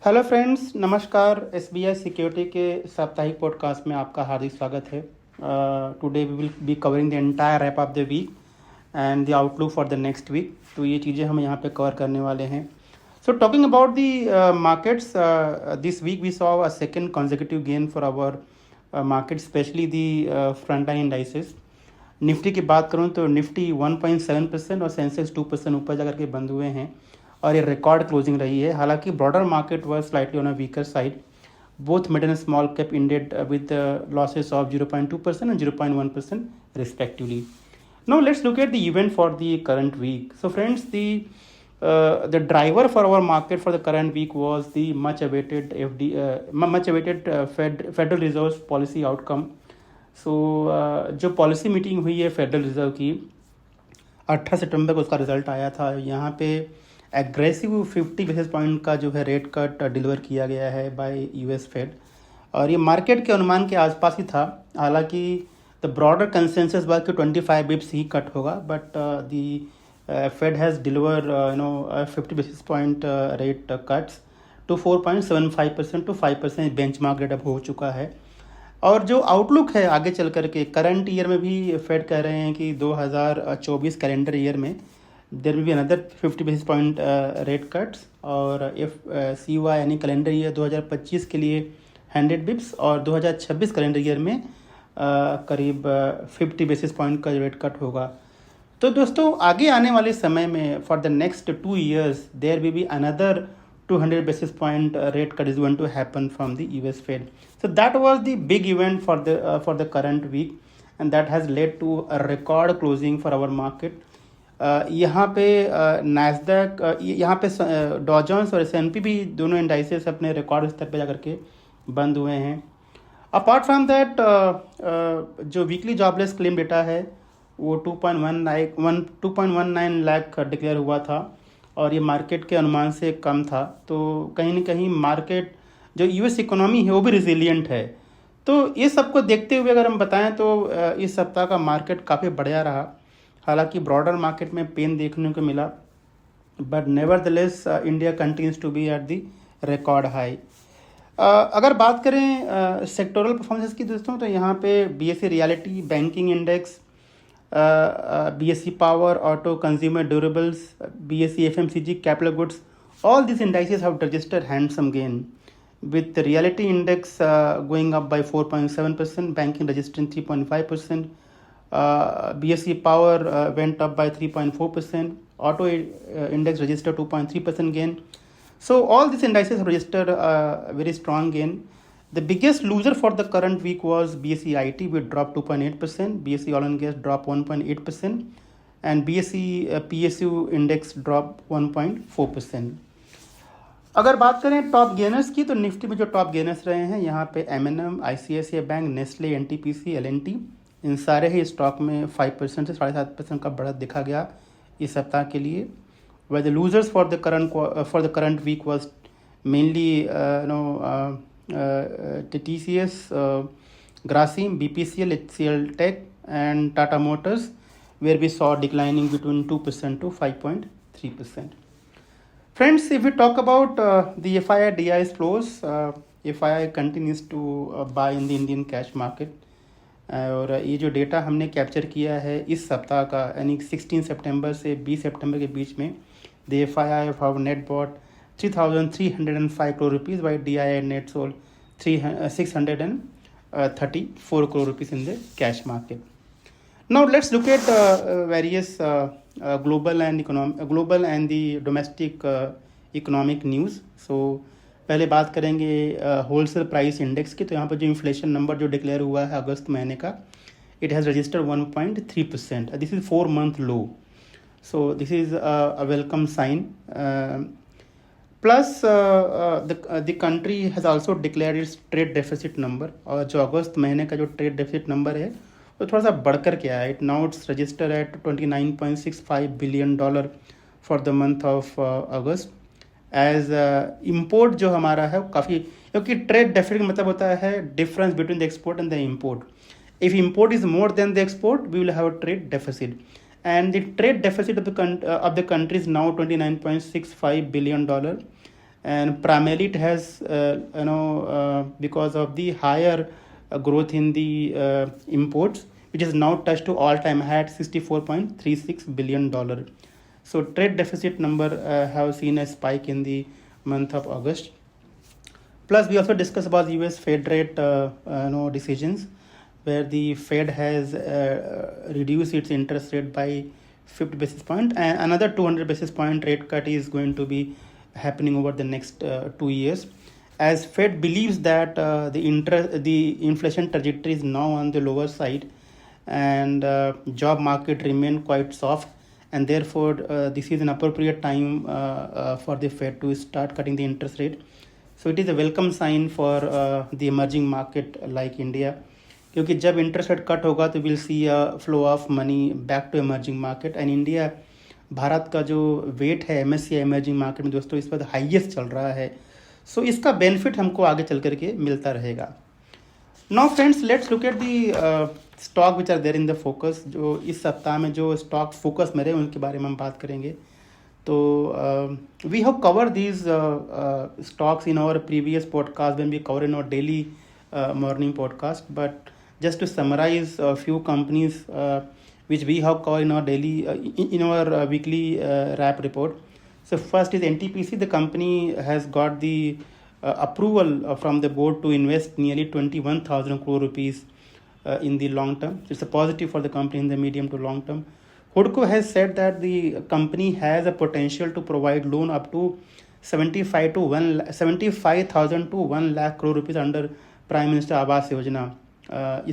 Hello friends, नमस्कार। SBI security के साप्ताहिक पॉडकास्ट में आपका हार्दिक स्वागत है। Today we will be covering the entire wrap of the week and the outlook for the next week. तो ये चीज़ें हम यहाँ पे कवर करने वाले हैं। So talking about the markets, this week we saw a second consecutive gain for our market, specially the front line indices. Nifty की बात करूँ तो निफ्टी 1.7% और सेंसेक्स 2% ऊपर जाकर के बंद हुए हैं और ये रिकॉर्ड क्लोजिंग रही है। हालांकि broader market was slightly on a weaker side. Both mid and small cap ended with losses of 0.2% and 0.1% respectively. Now let's look at the event for the current week. So friends, the driver for our market for the current week was the much awaited Federal Reserve's policy outcome. सो जो policy meeting हुई है federal reserve की 18 सितंबर को, उसका result आया था। यहाँ पे एग्रेसिव 50 बेसिस पॉइंट का जो है रेट कट डिलीवर किया गया है बाय यूएस फेड, और ये मार्केट के अनुमान के आसपास ही था। हालांकि द ब्रॉडर कंसेंसस बात कि 25 बिप्स ही कट होगा, but the Fed has deliver 50 basis point rate cuts to 4.75% to 5% benchmark rate अब हो चुका है। और जो आउटलुक है आगे चल कर के, करंट ईयर में भी फेड कह रहे हैं कि 2024 कैलेंडर ईयर में there will be another 50 basis point rate cuts, और CY यानी कैलेंडर ईयर 2025 के लिए 100 बिप्स और 2026 कैलेंडर ईयर में करीब 50 बेसिस पॉइंट का रेट कट होगा। तो दोस्तों, आगे आने वाले समय में for the next 2 years there will be another 200 basis point rate cut is going to happen from the US Fed. So that was the big event for the current week, and that has led to a record closing for our market. यहाँ पे Nasdaq, यहाँ पे डॉ Jones और S&P भी दोनों indices अपने record स्तर पे जाकर के बंद हुए हैं। अपार्ट फ्रॉम दैट, जो वीकली जॉबलेस क्लेम डेटा है वो 2.19 लाख डिक्लेयर हुआ था, और ये मार्केट के अनुमान से कम था। तो कहीं ना कहीं मार्केट, जो यूएस इकोनॉमी है वो भी रिजिलियंट है। तो ये सबको देखते हुए अगर हम बताएं तो इस सप्ताह का मार्केट काफ़ी बढ़िया रहा। हालांकि ब्रॉडर मार्केट में पेन देखने को मिला, but nevertheless India continues to be at the record high. अगर बात करें सेक्टोरल परफॉर्मेंस की दोस्तों, तो यहाँ पे BSE reality, banking index, BSE Power, Auto, Consumer Durables, BSE FMCG, Capital Goods, all these indices have registered handsome gain, with the reality index going up by 4.7%, banking registering 3.5%, BSE Power went up by 3.4%, Auto index registered 2.3% gain. So all these indices have registered a very strong gain. The biggest loser for the current week was BSE IT, which dropped 2.8%, BSE Oil and Gas dropped 1.8%, and BSE PSU index dropped 1.4%. अगर बात करें top gainers की, तो Nifty में जो top gainers रहे हैं यहाँ पे M&M, ICICI bank, Nestle, NTPC, L&T, इन सारे ही स्टॉक में 5% से 7.5% का बढ़त दिखा गया इस सप्ताह के लिए। Where the losers for the current week was mainly the TCS, Grasim, BPCL, HCL Tech, and Tata Motors, where we saw declining between 2% to 5.3%. Friends, if we talk about the FII DI's flows, FII continues to buy in the Indian cash market. और ये जो data हमने capture किया है इस सप्ताह का, यानी 16 सितंबर से 20 सितंबर के बीच में, the FII have net bought 3,305 crore rupees, while DII net sold 634 crore rupees in the cash market. Now let's look at various global and the domestic economic news. So पहले बात करेंगे होलसेल प्राइस इंडेक्स की। तो यहाँ पर जो inflation number जो declare हुआ है अगस्त महीने का, it has registered 1.3%. This is 4-month low. So this is a welcome sign. Plus the country has also declared its trade deficit number, और जो अगस्त महीने का जो ट्रेड डेफिसिट नंबर है वो थोड़ा सा बढ़कर के आया है. Now it's register at $29.65 billion for the month of August. As import जो हमारा है वो काफ़ी, क्योंकि ट्रेड डेफिसिट मतलब होता है difference between the export and the import. If import is more than the export, we will have a trade deficit, and the trade deficit of the country is now $29.65 billion. and primarily it has because of the higher growth in the imports, which is now touched to all-time high at $64.36 billion. So trade deficit number have seen a spike in the month of August. Plus, we also discuss about the US Fed rate decisions, where the Fed has reduced its interest rate by 50 basis point, and another 200 basis point rate cut is going to be happening over the next 2 years, as Fed believes that the inflation trajectory is now on the lower side, and job market remain quite soft, and therefore this is an appropriate time for the Fed to start cutting the interest rate. So it is a welcome sign for the emerging market like India, क्योंकि जब interest rate cut होगा तो will see a flow of money back to emerging market, and India, Bharat का जो wait है MSCI emerging market में दोस्तों इस वक्त हाईएस्ट चल रहा है. सो इसका बेनिफिट हमको आगे चल करके मिलता रहेगा. Now friends, let's look at the stock which are there in the focus. जो इस सप्ताह में जो स्टॉक फोकस में रहे उनके बारे में हम बात करेंगे. तो we have cover these stocks in our previous podcast when we cover in our daily morning podcast, but just to summarize a few companies which we have covered in our daily in our weekly wrap report. So first is NTPC. The company has got the approval from the board to invest nearly 21,000 crore rupees in the long term. So it's a positive for the company in the medium to long term. HUDCO has said that the company has a potential to provide loan up to 75,000 to 1 lakh crore rupees under Prime Minister Awas Yojana,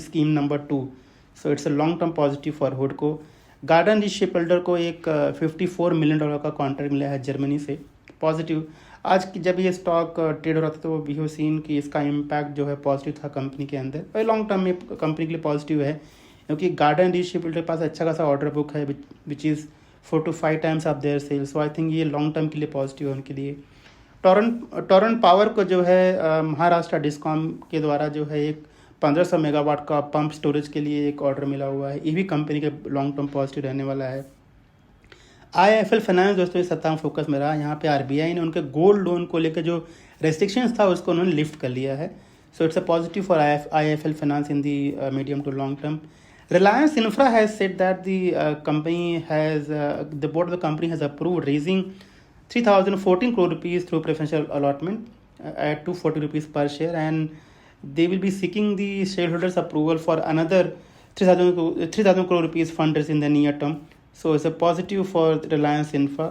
scheme number 2. So it's a long term positive for हुडको. Garden Reach Ship Builder को एक $54 million का contract मिला है Germany से, positive. आज की जब ये स्टॉक ट्रेड हो रहा था तो वी हैव सीन कि इसका इम्पैक्ट जो है पॉजिटिव था कंपनी के अंदर, और लॉन्ग टर्म में कंपनी के लिए पॉजिटिव है, क्योंकि गार्डन रिच शिप बिल्डर के पास अच्छा खासा ऑर्डर बुक है which is 4 to 5 times of their sales. So I think ये लॉन्ग टर्म के लिए पॉजिटिव है उनके लिए. टोरेंट पावर को जो है महाराष्ट्र डिस्कॉम के द्वारा जो है एक 1500 मेगावाट का पंप स्टोरेज के लिए एक ऑर्डर मिला हुआ है. ये भी कंपनी के लॉन्ग टर्म पॉजिटिव रहने वाला है. IIFL फाइनेंस दोस्तों इस सप्ताह में फोकस में रहा. यहाँ पे RBI ने उनके गोल्ड लोन को लेकर जो रेस्ट्रिक्शंस था उसको उन्होंने लिफ्ट कर लिया है. So it's a positive for IIFL finance in the medium to long term. Reliance Infra has said that the board of the company has approved raising 3,014 crore rupees through preferential allotment at 240 rupees per share, and they will be seeking the shareholders approval for another 3,000 crore rupees fundraise in the near term. So it's a positive for Reliance Infra.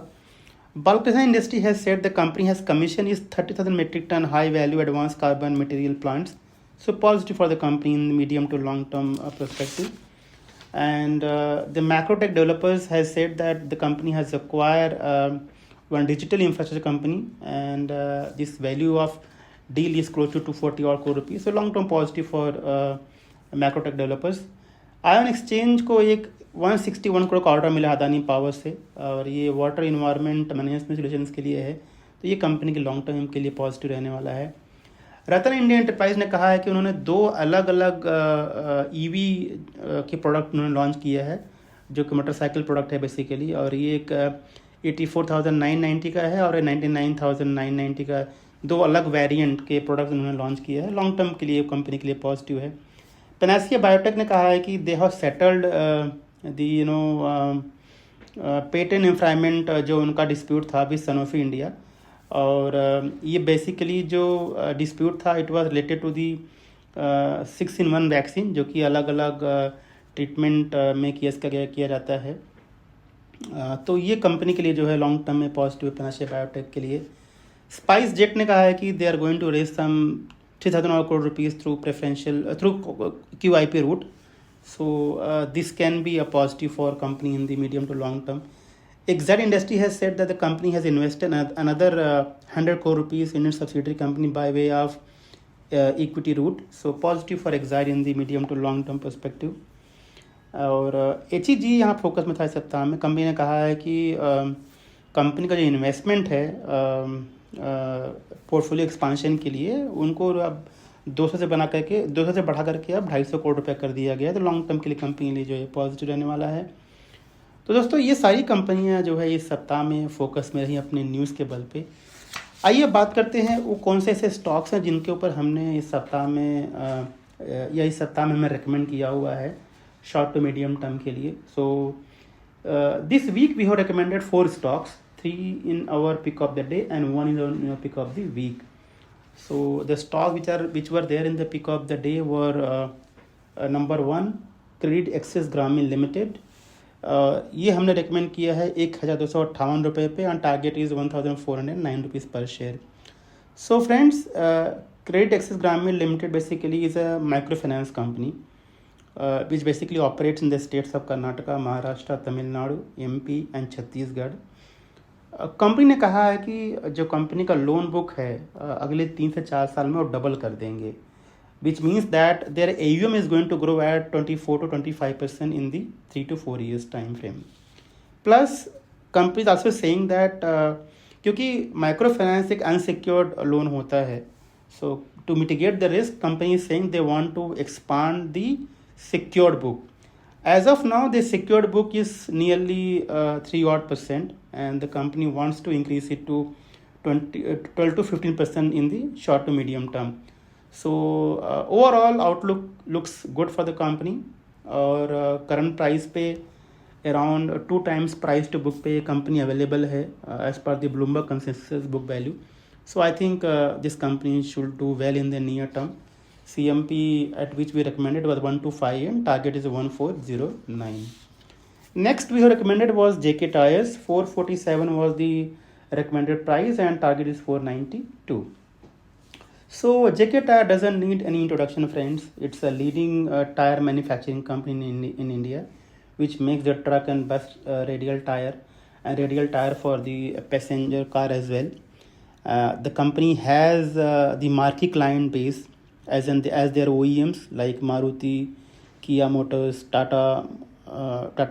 Bulk Design Industry has said the company has commissioned its 30,000 metric ton high value advanced carbon material plants. So positive for the company in the medium to long term perspective. And the Macrotech Developers has said that the company has acquired one digital infrastructure company, and this value of deal is close to 240 crore rupees. So long term positive for Macrotech Developers. Ion exchange को एक 161 करोड़ का order मिला Adani power से, और ये water environment management solutions के लिए है. तो ये कंपनी के लॉन्ग टर्म के लिए पॉजिटिव रहने वाला है. रतन इंडिया एंटरप्राइज ने कहा है कि उन्होंने 2 अलग अलग EV के प्रोडक्ट उन्होंने लॉन्च किया है, जो कि मोटरसाइकिल प्रोडक्ट है बेसिकली, और ये एक 84,990 का है और 99,990 का. 2 अलग वेरिएंट के प्रोडक्ट उन्होंने लॉन्च किया है. लॉन्ग टर्म के लिए कंपनी के लिए पॉजिटिव है. पेनासिया बायोटेक ने कहा है कि they have settled the patent infringement जो उनका डिस्प्यूट था विद सनोफी इंडिया, और ये बेसिकली जो डिस्प्यूट था it was related to the 6-in-1 vaccine, जो कि अलग अलग ट्रीटमेंट में किया जाता है. तो ये कंपनी के लिए जो है लॉन्ग टर्म में पॉजिटिव पेनासिया बायोटेक के लिए. स्पाइस जेट ने कहा है कि they are going to raise some 3,000 crore rupees through QIP route. So this can be a positive for company in the medium to long term. Exide Industry has said that the company has invested another 100 crore rupees in its subsidiary company by way of equity route. So positive for Exide in the medium to long term perspective. और HEG यहाँ focus में था इस सप्ताह में. Company ने कहा है कि कंपनी का जो इन्वेस्टमेंट है पोर्टफोलियो एक्सपांशन के लिए, उनको अब 200 से बढ़ा करके अब 250 करोड़ रुपये कर दिया गया है. तो लॉन्ग टर्म के लिए कंपनी के लिए जो है पॉजिटिव रहने वाला है. तो दोस्तों ये सारी कंपनियां जो है इस सप्ताह में फोकस में रही अपने न्यूज़ के बल पे. आइए बात करते हैं वो कौन से ऐसे स्टॉक्स हैं जिनके ऊपर हमने इस सप्ताह में इस सप्ताह में हमें रेकमेंड किया हुआ है शॉर्ट टू मीडियम टर्म के लिए. So this week we have recommended 4 stocks, 3 in our pick of the day and 1 in our pick of the week. So the stock which were there in the pick of the day were number 1 credit axis ग्रामीण limited. ये हमने recommend किया है 1258 रुपये पे and target is 1409 rupees पर share. So friends, credit axis ग्रामीण limited basically is a microfinance company which basically operates in the states of Karnataka, Maharashtra, Tamil Nadu, MP and Chhattisgarh. Company ने कहा है कि जो कंपनी का लोन बुक है अगले 3 से 4 साल में वो डबल कर देंगे, which means that their AUM is going to grow at 24 to 25% in the 3 to 4 years time frame. Plus, company is also saying that क्योंकि microfinance एक unsecured loan होता है, so to mitigate the risk, company is saying they want to expand the secured book. As of now, the secured book is nearly 3% and the company wants to increase it to 12 to 15% in the short to medium term. So overall outlook looks good for the company और current price पे around 2 times price to book पे company available है as per the Bloomberg consensus book value. So I think this company should do well in the near term. CMP at which we recommended was 125 and target is 1409. Next we have recommended was JK Tires. 447 was the recommended price and target is 492. So JK Tire doesn't need any introduction, friends. It's a leading tire manufacturing company in India, which makes the truck and bus radial tire and radial tire for the passenger car as well. The company has the marquee client base as their OEMs like Maruti, Kia Motors, Tata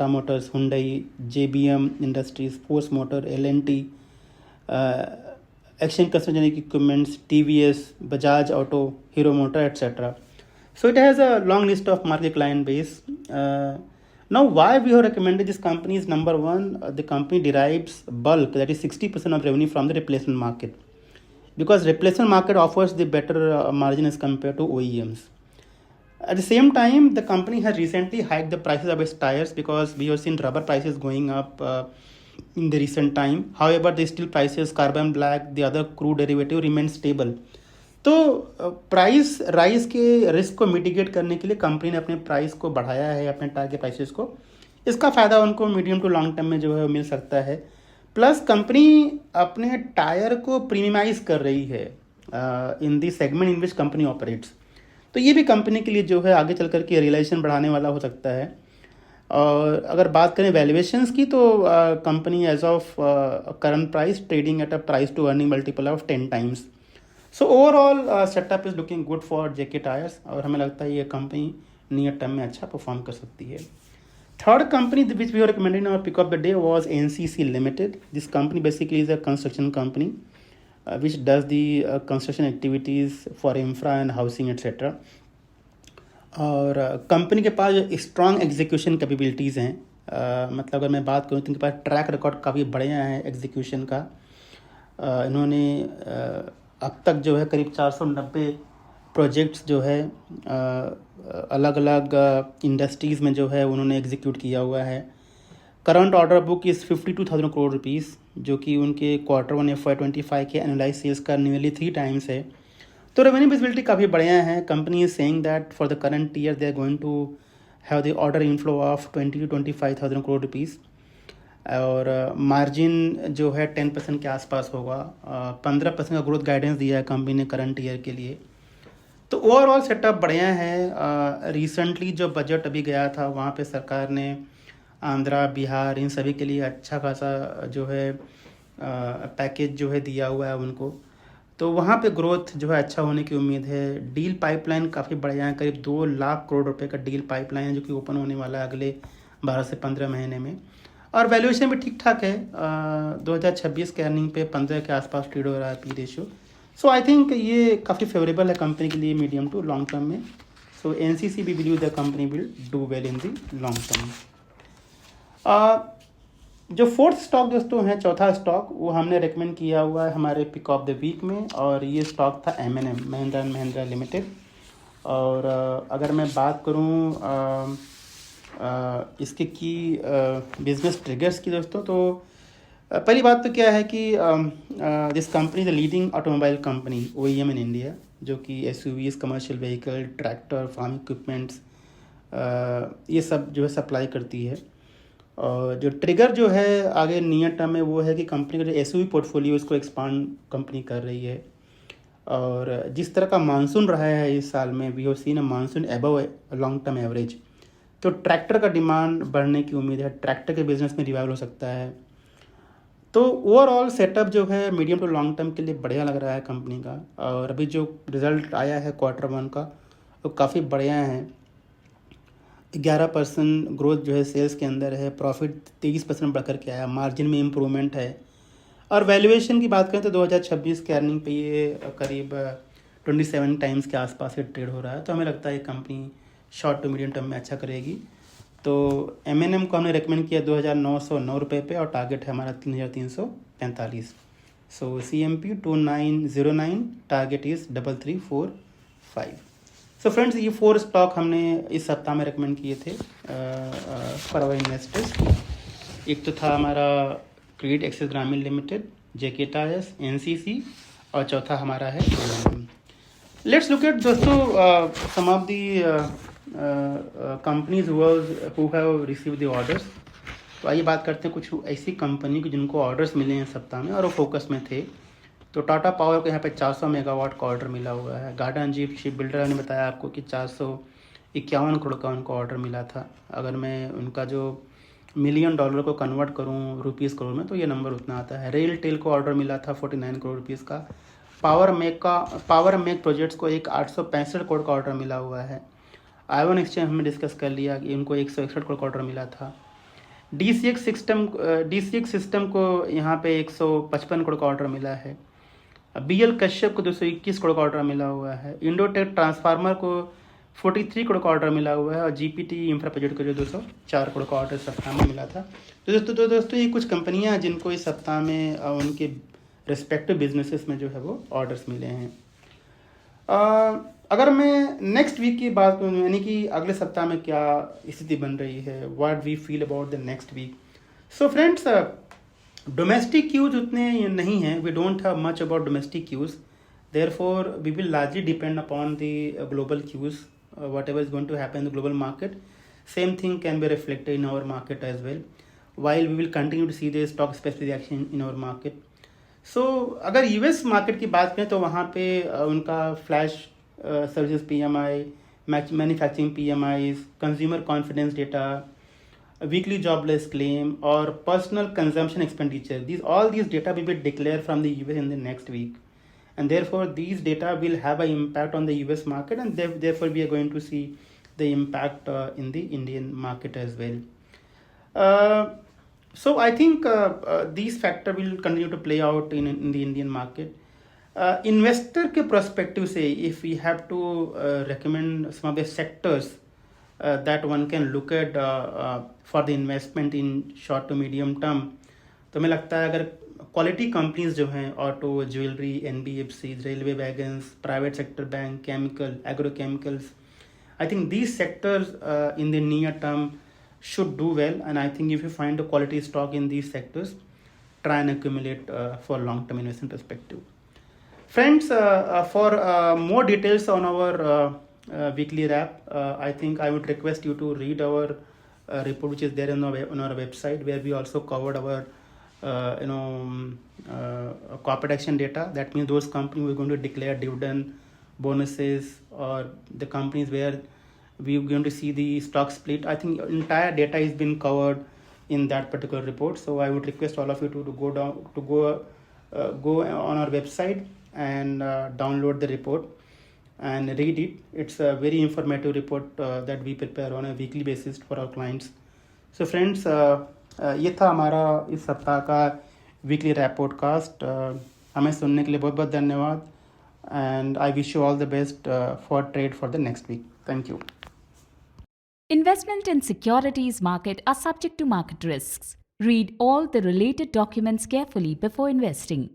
Motors, Hyundai, JBM Industries, Force Motor, L&T, Action Customization Equipments, TVS, Bajaj Auto, Hero Motor, etc. So it has a long list of market client base. Now why we have recommended this company is number 1, the company derives bulk, that is 60% of revenue from the replacement market, because replacement market offers the better margin as compared to OEMs. At the same time, the company has recently hiked the prices of its tires because we have seen rubber prices going up in the recent time. However, the steel prices, carbon black, the other crude derivative remain stable. तो price rise के risk को mitigate करने के लिए company ने अपने price को बढ़ाया है, अपने टारगेट प्राइसेस को. इसका फ़ायदा उनको मीडियम टू लॉन्ग टर्म में जो है मिल सकता है. प्लस कंपनी अपने टायर को प्रीमियमाइज कर रही है in the segment in which company operates. तो ये भी कंपनी के लिए जो है आगे चल कर के रियलाइजेशन बढ़ाने वाला हो सकता है. और अगर बात करें वैल्यूएशंस की तो company as of current price trading at a price to earning multiple of 10 times. So overall setup is looking good for JK Tyres और हमें लगता है ये कंपनी नियर टर्म में अच्छा परफॉर्म कर सकती है. Third company which we recommended in our pick of the day was NCC limited. This company basically is a construction company which does the construction activities for infra and housing etc. और company के पास strong execution capabilities हैं. मतलब अगर मैं बात करूँ तो इनके पास ट्रैक रिकॉर्ड काफ़ी बढ़िया है एग्जीक्यूशन का. इन्होंने अब तक जो है करीब 490 प्रोजेक्ट्स जो है अलग अलग इंडस्ट्रीज़ में जो है उन्होंने एग्जीक्यूट किया हुआ है. Current order book is 52,000 crore rupees, जो कि उनके Q1 FY25 के एनुअलाइज सेल्स का नियरली 3 times है. तो रेवेन्यू विजिबिलिटी काफ़ी बढ़िया है. Company is saying that for the current year they are going to have the order inflow of 20 to 25,000 crore rupees और मार्जिन जो है 10% के आसपास होगा. 15% का ग्रोथ गाइडेंस दिया है कंपनी ने करंट ईयर के लिए. तो ओवरऑल सेटअप बढ़िया है. रिसेंटली जो बजट अभी गया था वहाँ पे सरकार ने आंध्रा, बिहार इन सभी के लिए अच्छा खासा जो है पैकेज जो है दिया हुआ है उनको. तो वहाँ पे ग्रोथ जो है अच्छा होने की उम्मीद है. डील पाइपलाइन काफ़ी बढ़िया है. करीब 2 लाख करोड़ रुपए का डील पाइपलाइन है जो कि ओपन होने वाला है अगले 12 से 15 महीने में. और वैल्यूएशन भी ठीक ठाक है. 2026 के अर्निंग पे 15 के आसपास ट्रेड हो रहा है P ratio. So I think ये काफ़ी फेवरेबल है कंपनी के लिए मीडियम टू लॉन्ग टर्म में. सो एनसीसी भी believe the company will do well in the long term. जो फोर्थ स्टॉक दोस्तों है, चौथा स्टॉक, वो हमने रेकमेंड किया हुआ है हमारे पिक ऑफ द वीक में, और ये स्टॉक था M&M, Mahindra and Mahindra limited. और अगर मैं बात करूँ इसके की बिजनेस ट्रिगर्स की दोस्तों, तो पहली बात तो क्या है कि this company the leading automobile company OEM in India, जो कि SUVs, commercial vehicle, tractor, farm equipments, ये सब जो है सप्लाई करती है। और जो ट्रिगर जो है आगे नियर टर्म में, वो है कि कंपनी का जो SUV पोर्टफोलियो, इसको एक्सपांड कंपनी कर रही है। और जिस तरह का मानसून रहा है इस साल में, we have seen a monsoon above long term average, तो ट्रैक्टर का डिमांड बढ़ने की उम्मीद है, ट्रैक्टर के बिजनेस में रिवाइवल हो सकता है। तो ओवरऑल सेटअप जो है मीडियम टू लॉन्ग टर्म के लिए बढ़िया लग रहा है कंपनी का। और अभी जो रिज़ल्ट आया है Q1 का, वो काफ़ी बढ़िया है। 11% ग्रोथ जो है सेल्स के अंदर है, प्रॉफिट 23% बढ़कर के आया, मार्जिन में इम्प्रूवमेंट है। और वैल्यूएशन की बात करें तो 2026 के अर्निंग पे ये करीब 27 टाइम्स के आसपास ये ट्रेड हो रहा है। तो हमें लगता है ये company short to medium term में अच्छा करेगी। तो M&M को हमने रेकमेंड किया 2,909 रुपये पे, और टारगेट है हमारा 3,345। सो CMP 2909, target is 3345। So friends, ये 4 स्टॉक हमने इस सप्ताह में रेकमेंड किए थे फॉर आवर इन्वेस्टर्स। एक तो था हमारा क्रेडिट एक्सिस ग्रामीण लिमिटेड, JK टायर्स, NCC, और चौथा हमारा है M&M। लेट्स लुक एट दोस्तों some of the companies who have receive the orders. तो आइए बात करते हैं कुछ ऐसी कंपनी की जिनको ऑर्डर्स मिले हैं सप्ताह में और वो फोकस में थे। तो टाटा पावर को यहाँ पे 400 मेगावाट का ऑर्डर मिला हुआ है। गार्डन जीप शिप बिल्डर ने बताया आपको कि 451 करोड़ का उनको ऑर्डर मिला था। अगर मैं उनका जो $1,000,000 को कन्वर्ट करूँ रुपीज़ करोड़ में, तो ये नंबर उतना आता है। रेल टेल को ऑर्डर मिला था 49 करोड़ रुपीज़ का। पावर मेक प्रोजेक्ट्स को एक 865 करोड़ का ऑर्डर मिला हुआ है। आयोन एक्सचेंज हमने डिस्कस कर लिया कि उनको 161 करोड़ का ऑर्डर मिला था। DCX सिस्टम को यहाँ पे 155 करोड़ का ऑर्डर मिला है। BL कश्यप को 221 करोड़ का ऑर्डर मिला हुआ है। इंडोटेक ट्रांसफार्मर को 43 करोड़ का ऑर्डर मिला हुआ है। और GPT इंफ्रा प्रोजेक्ट को जो 204 करोड़ का ऑर्डर सप्ताह में मिला था। तो दोस्तों ये कुछ कंपनियां जिनको इस सप्ताह में उनके रिस्पेक्टिव बिजनेसेस में जो है वो ऑर्डर्स मिले हैं। अगर मैं नेक्स्ट वीक की बात करूँ, यानी कि अगले सप्ताह में क्या स्थिति बन रही है, what we feel about the next week. So friends, domestic cues उतने नहीं हैं, we don't have much about domestic cues, therefore we will largely depend upon the global cues, whatever is going to happen in the global market. Same thing can be reflected in our market as well, while we will continue to see the stock specific reaction in our market. So अगर US market की बात करें तो वहाँ पे उनका flash services PMI, manufacturing PMIs, consumer confidence data, weekly jobless claim और personal consumption expenditure, all these data will be declared from the US in the next week, and therefore these data will have an impact on the US market, and therefore we are going to see the impact in the Indian market as well. So I think these factors will continue to play out in the Indian market. Investor के perspective से, if we have to recommend some of the sectors that one can look at for the investment in short to medium term, तो हमें लगता है अगर quality companies जो हैं, auto, jewellery, NBFC, railway wagons, private sector bank, chemical, agrochemicals, I think these sectors in the near term should do well, and I think if you find a quality stock in these sectors, try and accumulate for long-term investment perspective. Friends, for more details on our weekly wrap, I think I would request you to read our report which is there on our website, where we also covered our corporate action data. That means those companies who are going to declare dividend, bonuses, or the companies where we're going to see the stock split. I think entire data has been covered in that particular report. So I would request all of you to go on our website and download the report and read it. It's a very informative report that we prepare on a weekly basis for our clients. So friends, ये था हमारा इस सप्ताह का weekly rap podcast. हमें सुनने के लिए बहुत बहुत धन्यवाद, and I wish you all the best for trade for the next week. Thank you. Investment in securities market are subject to market risks. Read all the related documents carefully before investing.